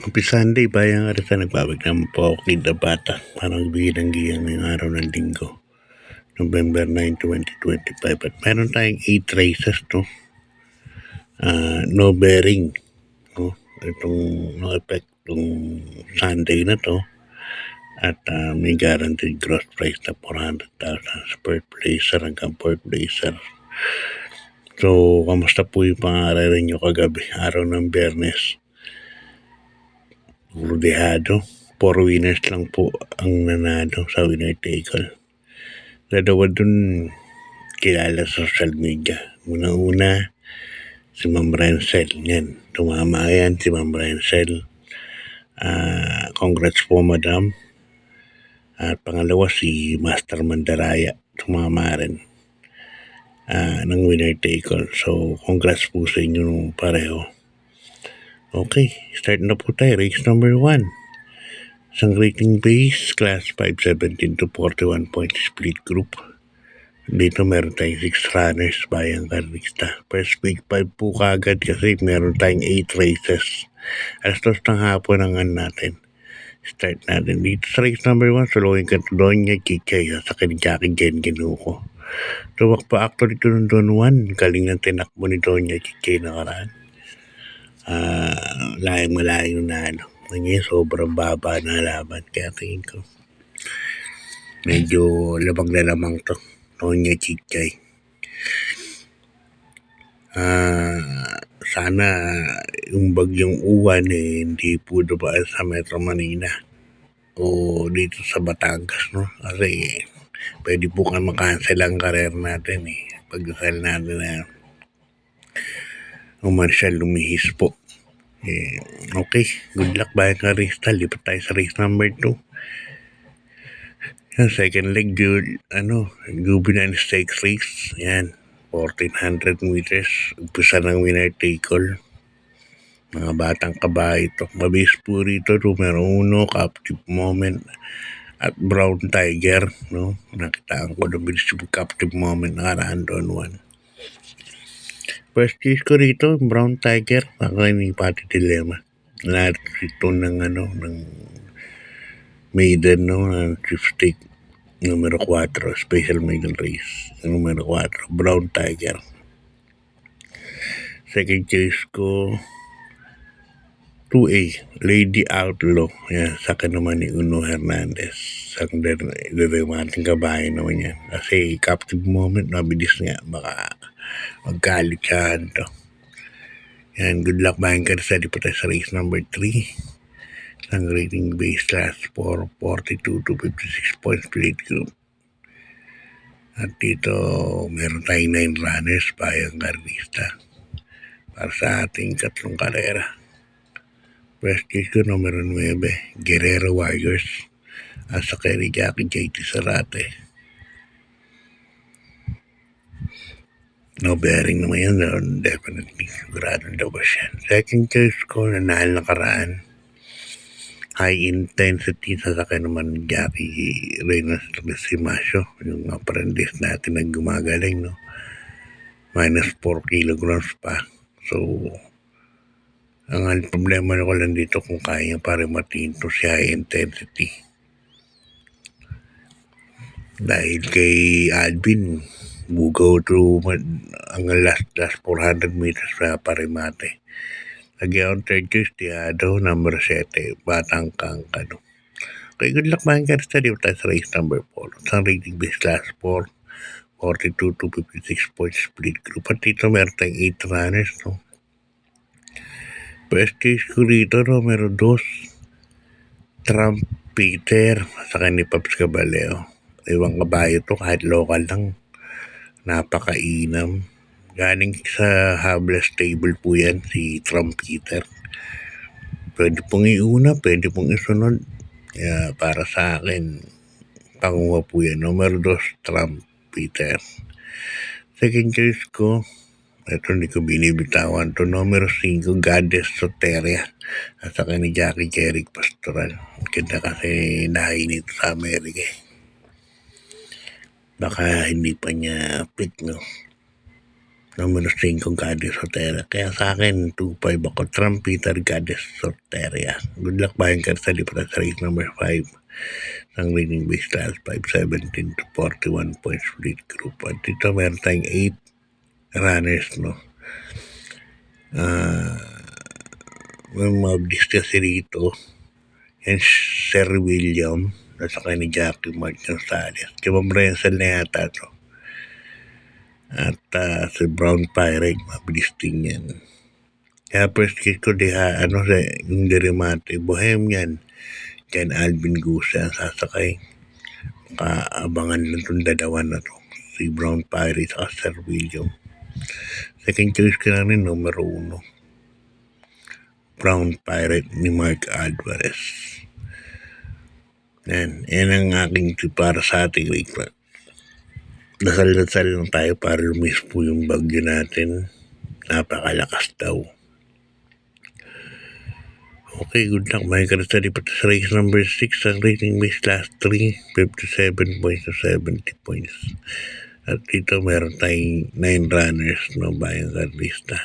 Sunday, bayang araw sa nagbabag naman po ako kita bata. Parang bigyan ngayong araw ng linggo. November 9, 2025. At meron tayong 8 races to. No bearing. No? Itong no effect itong Sunday na to. At may guaranteed gross price na 400,000 sa per placer hanggang fourth placer. So, kamusta po yung pangarari nyo kagabi? Araw ng Biyernes. Rodehado. 4 winners lang po ang nanalo sa winner take all. Dalawa dun kilala sa social media. Una-una, si Ma'am Rencel. Yan, tumama yan si Ma'am Rencel. Congrats po, Madam. At pangalawa, si Master Mandaraya. Tumama rin ng winner take all. So, congrats po sa inyo pareho. Okay, start na po tayo. Race number 1. Isang rating base, class 517 to 41 point split group. Dito meron tayong 6 runners bayang karlista. First week 5 po kagad kasi meron tayong 8 races. Alas 2 ng hapon ang natin. Start natin. Dito sa race number 1, suluhin ka to Doña Chichay sa Jackie Jen Ginuko. Tuwak pa actually ito ng Don 1. Galing ng tinakbo ni Doña Chichay nakaraan. Malayang na ano. Ngayon, sobrang baba na laban. Kaya tingin ko, medyo lamang na lamang to. Doña Chichay. Sana yung bagyong uwan hindi po dumaan sa Metro Manila o dito sa Batangas, no? Kasi pwede po kang makancel ang karer natin pagdasal natin na umansya lumihis po. Okay, good luck bayan ka race tal. Lipat tayo sa race number 2. Yan, second leg, Juvenile Stakes race. Yan, 1400 meters. Umpisa ng winner take all. Mga batang kabahay ito. Mabis po rito, numero 1, Captive Moment at Brown Tiger. No? Nakitaan ko na bilis yung Captive Moment nakaraan doon 1. First case ko rito, Brown Tiger. Ako ni Pati Dilemma. Narito ng maiden, ng sweepstake numero 4, special maiden race. Numero 4, Brown Tiger. Second case ko, 2A, Lady Outlaw. Yan, sa akin naman ni Uno Hernandez. Ang damating kabahay naman yan. Kasi Captive Moment, mabilis nga. Baka magkalitsahan to. Yan, good luck bayan ka sa lipat sa race number 3. Ang rating base class 42 to 56 points split group. At dito, meron tayong 9 runners bayang karlista para sa ating 3 karera. First case ko, numero 9, Guerrero Warriors. At sa kay Jackie JT Sarate. No bearing naman yan, definitely. Sigurado daw ba siya. Second case ko, nanahal nakaraan. High intensity, sasakay naman ni Jackie Reynos Simasio, yung apprentice natin na gumagaling, no? Minus 4 kilograms pa. So, ang problema ko lang dito kung kaya pa rin matinto si high intensity. Dahil kay Alvin, bugaw to ang last 400 meters pa rin mate. Lagyan third case, Tiado, number 7, Batang Kangkano. Okay, good luck man ka sa race number 4. Sa rating base class 4, 42 to 56 points split group. At dito meron tayong 8 runners, no? First case ko rito, numero 2, Trumpeter, sa ni Paps Caballero. Iwang kabayo to, kahit local lang. Napakainam. Galing sa Habla stable po yan, si Trumpeter. Pwede pong iuna, pwede pong isunod. Kaya para sa akin, panguha po yan. Numero 2, Trumpeter. Second case ko, ito hindi ko binibitawan to, numero 5, Goddess Soteria. At saka ni Jackie Jeric Pastoral. Ganda kasi nahay nito sa Amerika. Baka hindi pa niya pick, no? Numero 5, Goddess Sotera. Kaya sa akin, 2-5 ako. Trumpeter, Goddess Soteria. Good luck bayan ka sa lipat sa race number 5. Ang leading base class 517 to 41 points split group. At dito meron tayong 8 runners, no? May mga kasi rito. Yan Sir William, nasa kanya ni Jackie Mark Gonzalez. Jimam Renzel na yata to. At si Brown Pirate, mabilis din yan. Kaya first kit ko yung Dirimate, Bohemian, Ken Alvin Gusa ang sasakay. Makaabangan lang itong dalawa na to. Si Brown Pirate at Sir William. Second choice ko na rin, numero 1. Brown Pirate ni Mark Alvarez. Yan ang aking tip para sa ating week. Dasal-dasal lang tayo para lumis po yung bagyo natin. Napakalakas daw. Okay, good luck. May karasali pa sa race number 6. Ang rating base class 3, 57 points to 70 points. At dito meron tayong 9 runners, no, bayang karlista.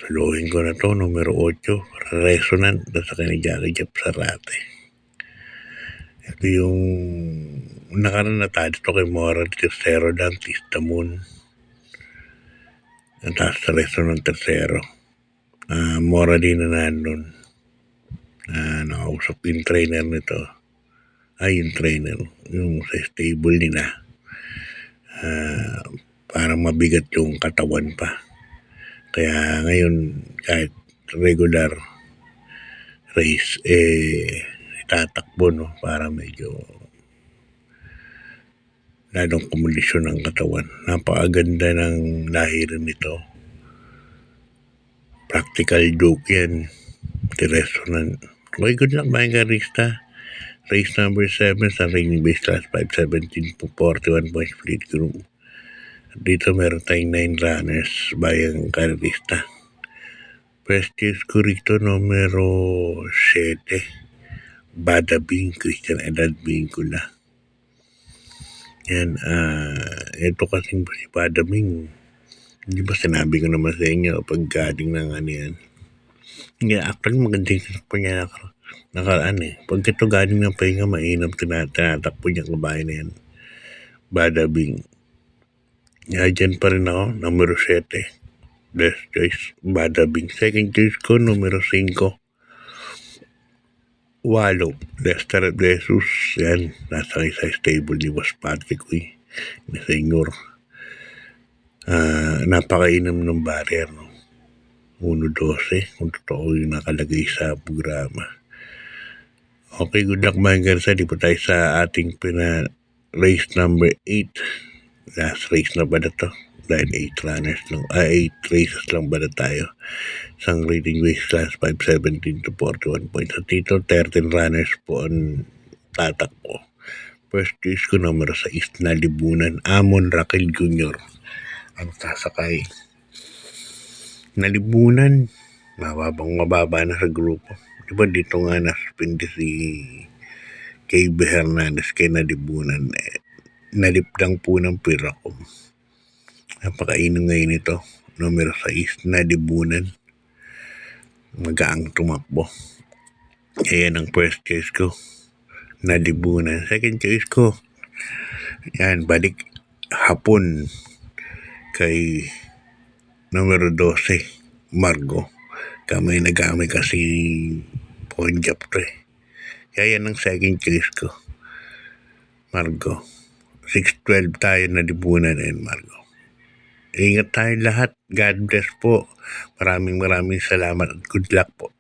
Saluhin ko na to, numero 8, Resonant, sa kanya Jackie Jeff Sarate. Ito yung nakaraan na tayo ito kay Moral Tercero, Dantista Moon. At sa Resonant Tercero. Mora din na nandun. Nakausap yung trainer nito. Yung trainer. Yung sa stable nila. Parang mabigat yung katawan pa. Kaya ngayon, kahit regular race, itatakbo, no? Para medyo lalong kumulisyon ng katawan. Napakaganda ng lahirin nito. Practical joke yan. The Resonant. Okay, good luck mga karista. Race number 7 sa rating base class 517 to 41 points split group. At dito meron tayong 9 runners bayang karista. First choice ko rito numero 7. Badabing, Christian Edad Vincula. Yan, ito kasing si Badabing. Hindi ba sinabi ko naman sa inyo pag galing ng ano yan? Yeah, actually magandang sinakpo niya nakaraan eh. Pag ito galing ng pahinga, mainam tinatakpo niya kabahay na yan. Badabing. Yeah, dyan pa rin ako, numero 7. Best choice, Badabing. Second choice ko, numero 5. Walo, Lester Jesus. Yan, nasa isa stable ni Boss Patrick ni Senyor. Napakainam ng barrier, no? 1-12 kung totoo yung nakalagay sa programa. Okay, good luck mga garsa. Di po tayo sa ating race number 8. Last race na ba na to? Dahil 8 runners lang, 8 races lang ba na tayo? Isang rating base class 517 to 41 points. At dito 13 runners po ang tatakbo. First choice ko numero 6, Nalibunan, Amon Raquel Jr. ang sasakay. Nalibunan, mababa na sa grupo. Diba dito nga nasuspindi si KB Hernandez kay Nalibunan. Nalipdang po ng Piracom. Napakainom ngayon ito. Numero 6, Nalibunan. Magaang tumakbo. Kaya ang first choice ko, Nalibunan. Second choice ko, yan, balik hapon kay numero 12, Margo. Kamay na gamay kasi Ponjab to eh. Kaya yan ang second choice ko, Margo. 6-12 tayo, Nalibunan and Margo. Ingat tayo lahat. God bless po. Maraming salamat at good luck po.